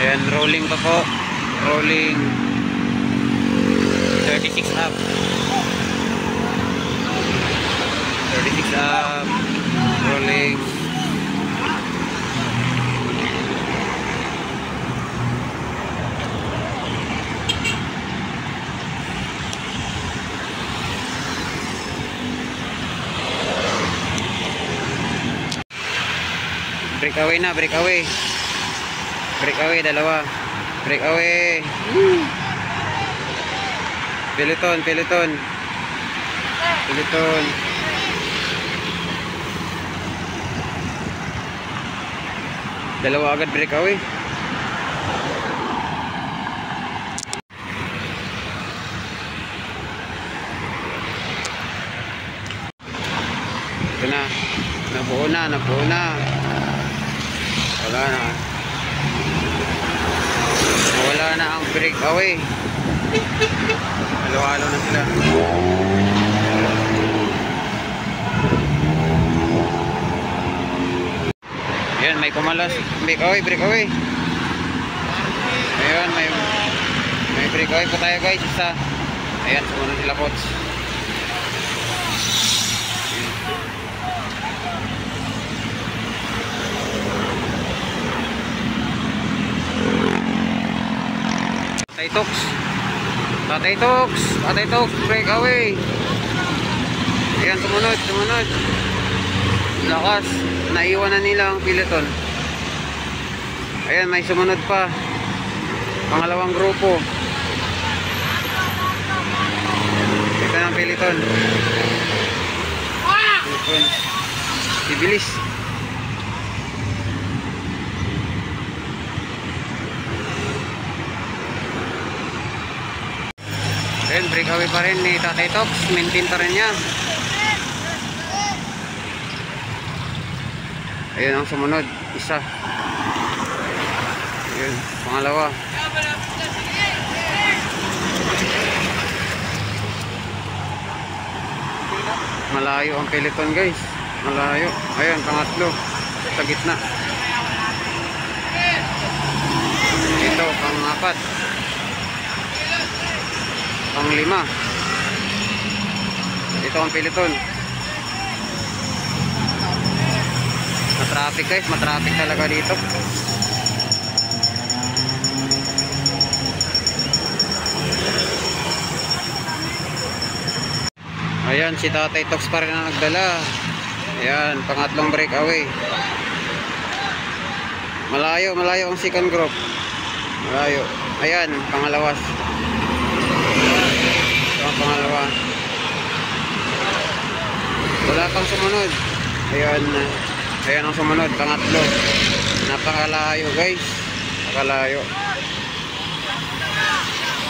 Ayan, rolling pa po. Rolling 36 up. 36 up. Rolling. Break away na, break away. Break away, dalawa. Break away. Peloton, peloton. Peloton. Dalawa agad break away. Ito na. Nabuo na, nabuo na. Wala na. Wala na ang breakaway. Halo-halo na sila. Ayan, may kumalas. Breakaway, breakaway. Ayan, may breakaway pa tayo guys. Isa. Ayan, sumunod sila coach. Tatay Tox, breakaway. Ayan, sumunod. Lakas, naiwan na nila ang peloton. Ayan, may sumunod pa. Pangalawang grupo. Ito na ang peloton. Bibilis. Ayan, breakaway pa rin ni Tatay Tox. Maintain pa rin niya. Ayan ang sumunod. Isa. Ayan, pangalawa. Malayo ang peloton guys. Malayo. Ayan, pangatlo. Sa gitna. Ito, pang-apat. Pang-lima. Ito ang peloton. Matraffic guys, matraffic talaga dito. Ayan, si Tatay Tox pa rin ang nagdala. Ayan, pangatlong breakaway. Malayo ang second group. Malayo. Ayan, pangalawas. Ito ang pangalawa. Wala pang sumunod. Ayan, ayan ang sumunod, pangatlo. Napakalayo guys. Napakalayo.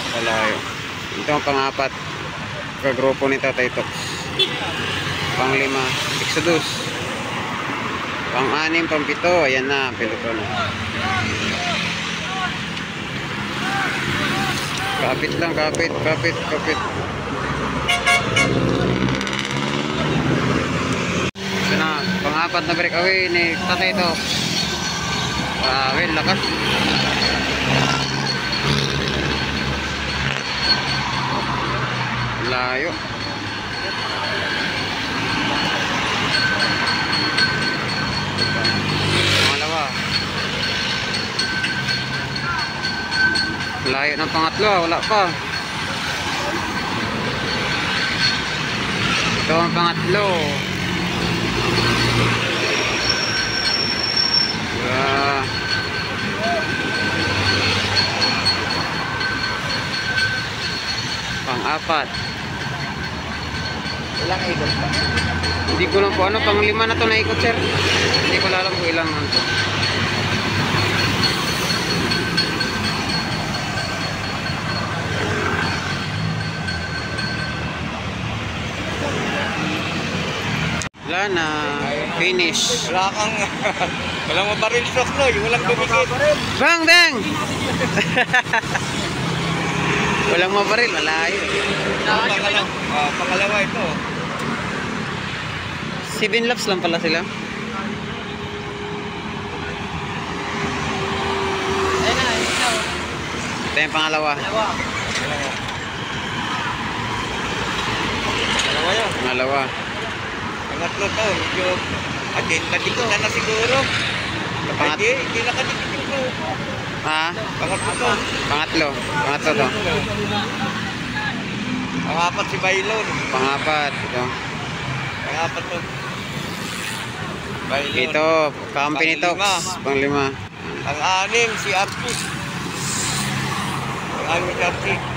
Napakalayo. Ito ang pangapat. Kagrupo ni Tatay Tox. Pang-lima, Exodus. Pang-anim, pang-pito. Ayan na, peloton. Kapit lang, kapit. Ito na, pang-apat na breakaway ni Tatay Tox. Grabe, lakas. Layo. Pangalawa. Layo ng pangatlo, wala pa. Ito ang pangatlo. Pang-apat. Ilang ikot pa? Hindi ko lang po ano, pang-lima na to na ikot sir. Hindi ko alam kung ilang ano to. Wala na, finish. Walang mabaril stock no, walang dumikit. Bang! Walang mabaril, malayo. Pangalawa ito. 7 laps lang pala sila. Ayun na, Ito yung pangalawa. Dalawa yun. Pangalawa. Pangatlo to, medyo kadikit na siguro. Hindi nakadikit yung grupo. Ha? Pangatlo to. Pangatlo. Pangatlo to. Pangapat si Bailon. Pangapat. Ito. Pangapat to. Bailon. Ito. Company Tox. Panglima. Ang anim si Archie. Ang anim si Archie.